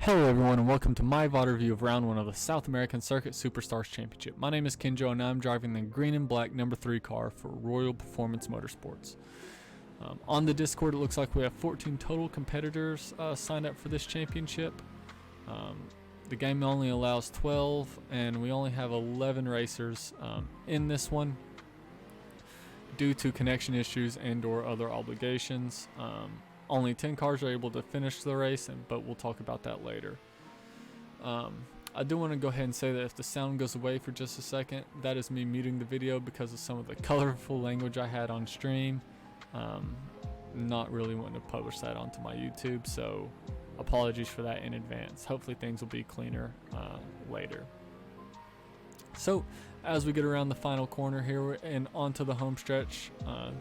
Hello everyone and welcome to my VOD review of round 1 of the South American Circuit Superstars Championship. My name is Kenjo and I'm driving the green and black number 3 car for Royal Performance Motorsports. On the Discord it looks like we have 14 total competitors signed up for this championship. The game only allows 12 and we only have 11 racers in this one due to connection issues and or other obligations. Only 10 cars are able to finish the race, but we'll talk about that later. I do want to go ahead and say that if the sound goes away for just a second, that is me muting the video because of some of the colorful language I had on stream. Not really wanting to publish that onto my YouTube, so apologies for that in advance. Hopefully things will be cleaner later. So as we get around the final corner here and onto the home stretch,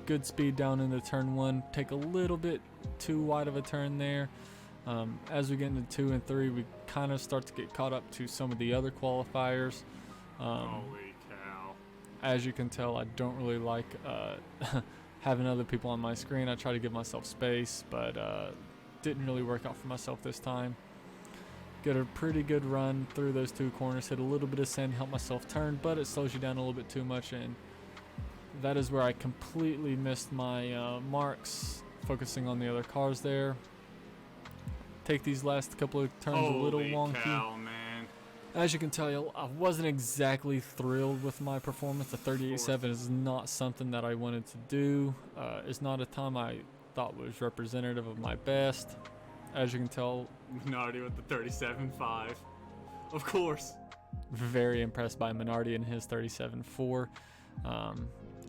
good speed down into turn 1, take a little bit too wide of a turn there. As we get into 2 and 3, we kind of start to get caught up to some of the other qualifiers. Holy cow. As you can tell, I don't really like having other people on my screen. I try to give myself space, but didn't really work out for myself this time. Get a pretty good run through those 2 corners, hit a little bit of sand, help myself turn, but it slows you down a little bit too much, and that is where I completely missed my marks, focusing on the other cars there. Take these last couple of turns a little wonky. Cow, man. As you can tell, I wasn't exactly thrilled with my performance. The 38.7 is not something that I wanted to do. It's not a time I thought was representative of my best. As you can tell, Minardi with the 37.5. Of course. Very impressed by Minardi and his 37.4.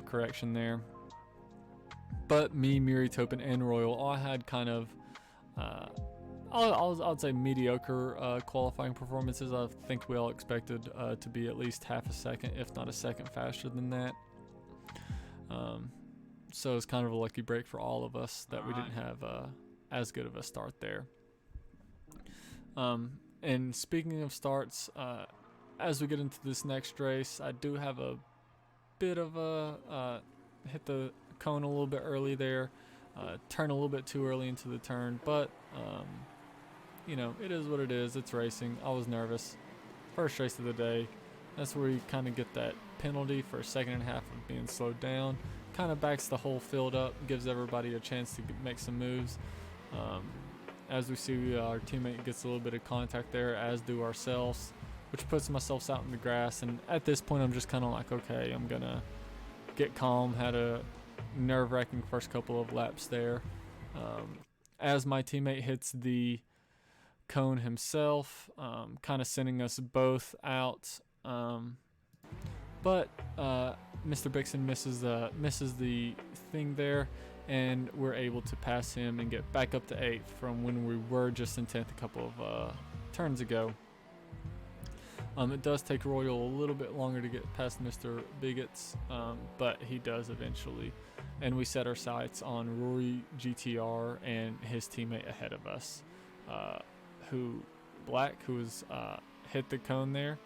Correction there. But me, Muri, Topin, and Royal all had kind of, I'd say mediocre qualifying performances. I think we all expected to be at least half a second, if not a second faster than that. So it's kind of a lucky break for all of us that we didn't have as good of a start there. And speaking of starts, as we get into this next race, I do have a bit of a hit the cone a little bit early there, turn a little bit too early into the turn, but you know, it is what it is. It's racing. I was nervous. First race of the day. That's where you kind of get that penalty for a second and a half of being slowed down. Kind of backs the whole field up, gives everybody a chance to make some moves. As we see, our teammate gets a little bit of contact there, as do ourselves, which puts myself out in the grass. And at this point, I'm just kind of like, okay, I'm gonna get calm. Had a nerve-wracking first couple of laps there. As my teammate hits the cone himself, kind of sending us both out. But Mr. Bixon misses the thing there, and we're able to pass him and get back up to 8th from when we were just in 10th a couple of turns ago. It does take Royal a little bit longer to get past Mr. Bigots, but he does eventually. And we set our sights on Rory GTR and his teammate ahead of us, Black, who was hit the cone there,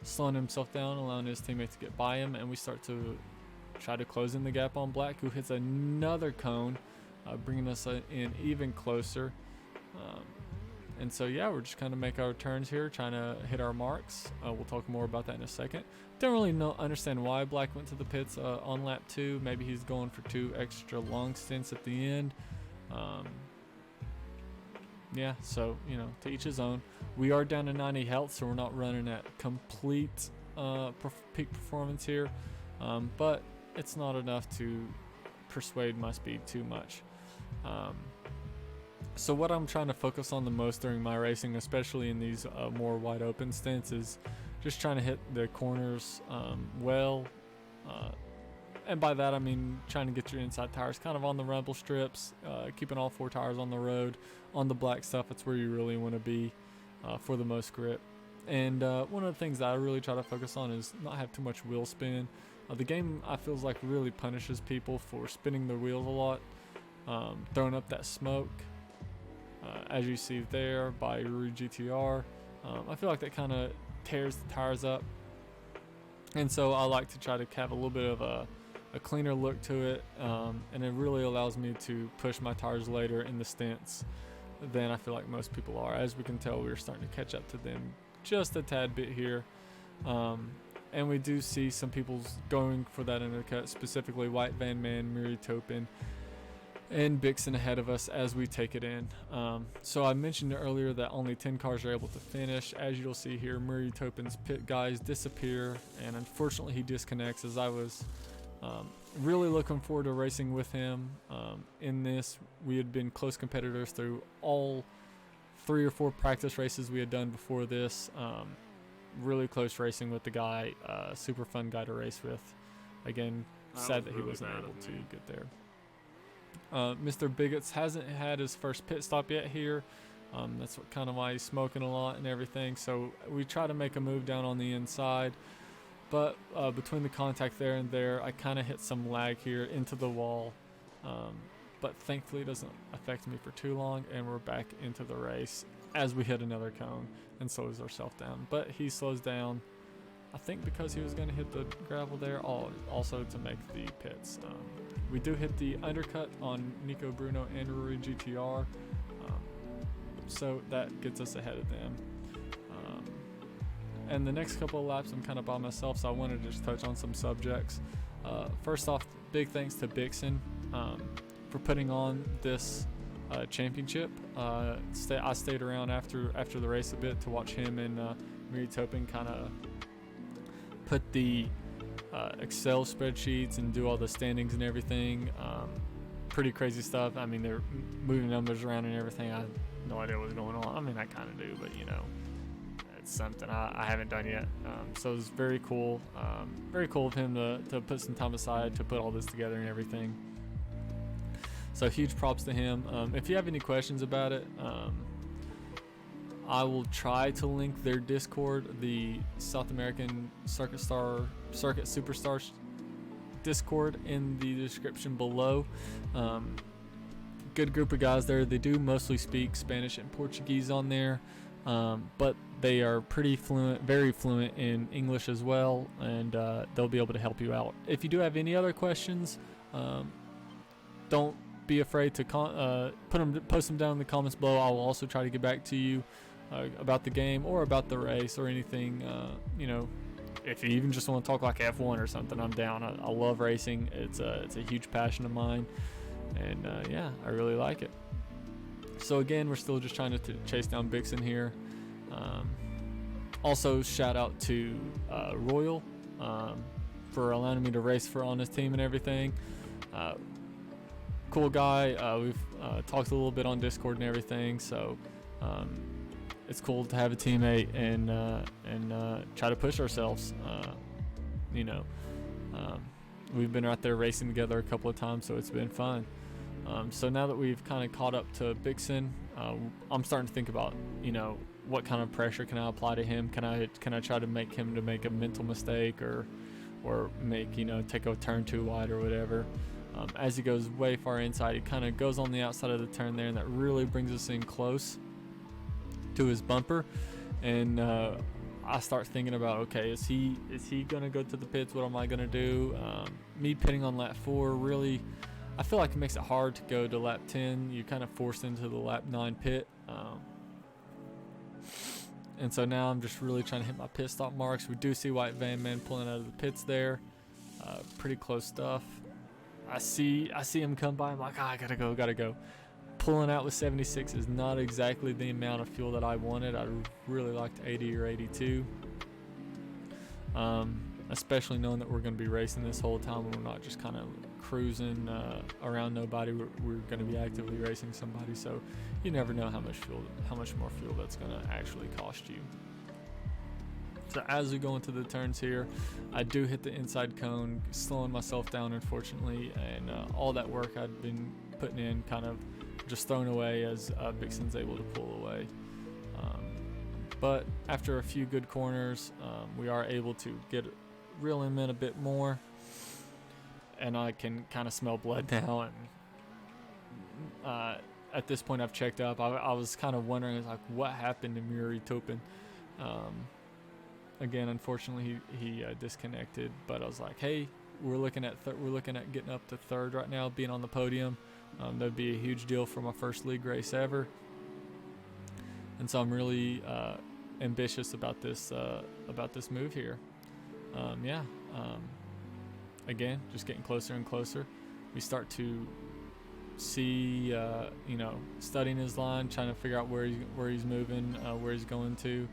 slowing himself down, allowing his teammate to get by him, and we start to try to close in the gap on Black, who hits another cone, bringing us in even closer. And so yeah, we're just kind of make our turns here, trying to hit our marks. We'll talk more about that in a second. Don't really understand why Black went to the pits on lap 2. Maybe he's going for 2 extra long stints at the end. Yeah, so, you know, to each his own. We are down to 90 health, so we're not running at complete peak performance here. But it's not enough to persuade my speed too much. So what I'm trying to focus on the most during my racing, especially in these more wide open stints, is just trying to hit the corners well. And by that I mean trying to get your inside tires kind of on the rumble strips, keeping all 4 tires on the road. On the black stuff, it's where you really want to be for the most grip. And one of the things that I really try to focus on is not have too much wheel spin. The game, I feels like, really punishes people for spinning their wheels a lot, throwing up that smoke, as you see there by Rory GTR. I feel like that kind of tears the tires up, and so I like to try to have a little bit of a cleaner look to it, and it really allows me to push my tires later in the stints than I feel like most people are. As we can tell, we're starting to catch up to them just a tad bit here. And we do see some people going for that undercut, specifically White Van Man, Murray Topin, and Bixen ahead of us as we take it in. So I mentioned earlier that only 10 cars are able to finish. As you'll see here, Murray Topin's pit guys disappear, and unfortunately he disconnects, as I was really looking forward to racing with him. In this, we had been close competitors through all 3 or 4 practice races we had done before this. Really close racing with the guy, super fun guy to race with. Again, sad that he wasn't able to get there. Mr. Bigots hasn't had his first pit stop yet here. That's what kind of why he's smoking a lot and everything. So we try to make a move down on the inside, but between the contact there and there, I kind of hit some lag here into the wall. But thankfully it doesn't affect me for too long, and we're back into the race as we hit another cone and slows ourselves down. But he slows down, I think because he was going to hit the gravel there, also to make the pits. We do hit the undercut on Nico Bruno and Rory GTR, so that gets us ahead of them. And the next couple of laps I'm kind of by myself, so I wanted to just touch on some subjects. First off, big thanks to Bixen for putting on this championship. I stayed around after the race a bit to watch him and Murray Topin kind of put the Excel spreadsheets and do all the standings and everything. Pretty crazy stuff. I mean, they're moving numbers around and everything. I have no idea what's going on. I mean, I kind of do, but it's something I haven't done yet. So it was very cool. Very cool of him to put some time aside to put all this together and everything. So huge props to him. If you have any questions about it, I will try to link their Discord, the South American Circuit Superstars Discord, in the description below. Good group of guys there. They do mostly speak Spanish and Portuguese on there, but they are pretty fluent, very fluent in English as well, and they'll be able to help you out. If you do have any other questions, don't be afraid to post them down in the comments below. I will also try to get back to you about the game or about the race or anything. If you even just want to talk like F1 or something, I'm down. I love racing. It's a huge passion of mine, and I really like it. So again, we're still just trying to chase down Bixen here. Also, shout out to Royal for allowing me to race on his team and everything. Cool guy. We've talked a little bit on Discord and everything, so it's cool to have a teammate and try to push ourselves. We've been out there racing together a couple of times, so it's been fun. So now that we've kind of caught up to Bixen, I'm starting to think about what kind of pressure can I apply to him. Can I try to make him to make a mental mistake or make take a turn too wide or whatever. As he goes way far inside, he kind of goes on the outside of the turn there, and that really brings us in close to his bumper. And I start thinking about, okay, is he gonna go to the pits? What am I gonna do? Me pitting on lap 4 really, I feel like it makes it hard to go to lap 10. You're kind of forced into the lap 9 pit. And so now I'm just really trying to hit my pit stop marks. We do see White Van Man pulling out of the pits there. Pretty close stuff. I see him come by. I'm like, I gotta go. Pulling out with 76 is not exactly the amount of fuel that I wanted. I really liked 80 or 82. Especially knowing that we're going to be racing this whole time and we're not just kind of cruising around nobody. We're going to be actively racing somebody, so you never know how much more fuel that's going to actually cost you. So as we go into the turns here, I do hit the inside cone, slowing myself down unfortunately, and all that work I'd been putting in kind of just thrown away as Bixen's able to pull away. But after a few good corners, we are able to reel him in a bit more, and I can kind of smell blood now. And at this point, I've checked up. I was kind of wondering, like, what happened to Murray Topin. Again, unfortunately, he disconnected. But I was like, hey, we're looking at getting up to third right now, being on the podium. That'd be a huge deal for my first league race ever. and so I'm really ambitious about this move here. Again, just getting closer and closer. We start to see, studying his line, trying to figure out where he's moving, where he's going to.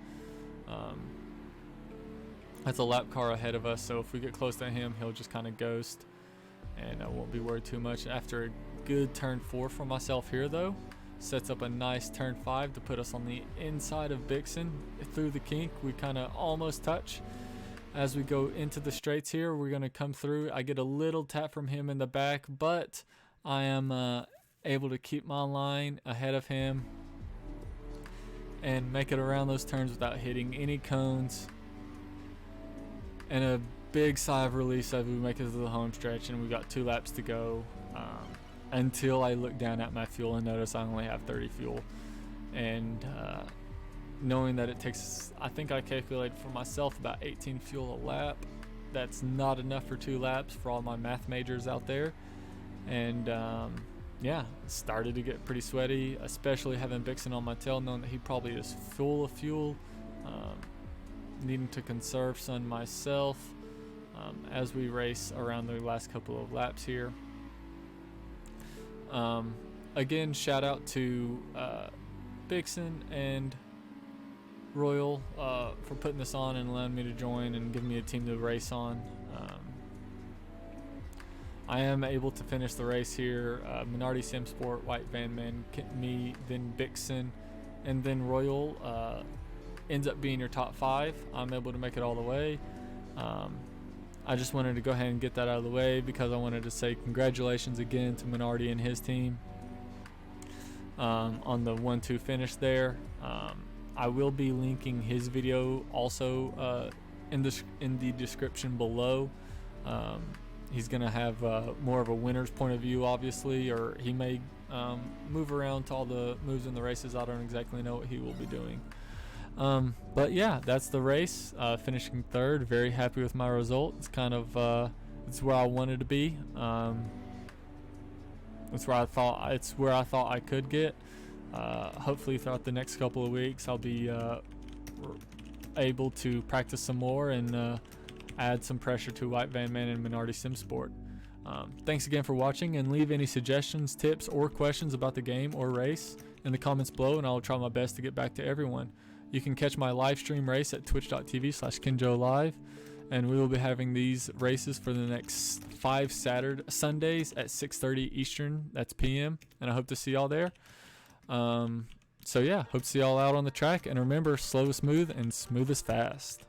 That's a lap car ahead of us, so if we get close to him, he'll just kind of ghost, and I won't be worried too much. After a good turn 4 for myself here, though, sets up a nice turn 5 to put us on the inside of Bixen through the kink. We kind of almost touch. As we go into the straights here, we're going to come through. I get a little tap from him in the back, but I am able to keep my line ahead of him and make it around those turns without hitting any cones. And a big sigh of release as we make it to the home stretch, and we've got 2 laps to go until I look down at my fuel and notice I only have 30 fuel. And knowing that it takes, I think I calculated for myself, about 18 fuel a lap. That's not enough for 2 laps for all my math majors out there. And started to get pretty sweaty, especially having Bixen on my tail, knowing that he probably is full of fuel. Needing to conserve some myself as we race around the last couple of laps here. Again, shout out to Bixen and Royal for putting this on and allowing me to join and giving me a team to race on. I am able to finish the race here. Minardi Simsport, White Van Man, me, then Bixen, and then Royal ends up being your top 5. I'm able to make it all the way. I just wanted to go ahead and get that out of the way because I wanted to say congratulations again to Minardi and his team on the 1-2 finish there. I will be linking his video also in the description below. He's gonna have more of a winner's point of view, obviously, or he may move around to all the moves in the races. I don't exactly know what he will be doing. But yeah, that's the race. Finishing 3rd, very happy with my result. It's kind of it's where I wanted to be. It's where I thought I could get. Hopefully throughout the next couple of weeks I'll be able to practice some more and add some pressure to White Van Man and Minardi Simsport. Thanks again for watching, and leave any suggestions, tips, or questions about the game or race in the comments below, and I'll try my best to get back to everyone. You can catch my live stream race at twitch.tv/KinjoLive, and we will be having these races for the next 5 Sundays at 6:30 Eastern, that's PM, and I hope to see y'all there. So yeah, hope to see y'all out on the track, and remember, slow is smooth and smooth is fast.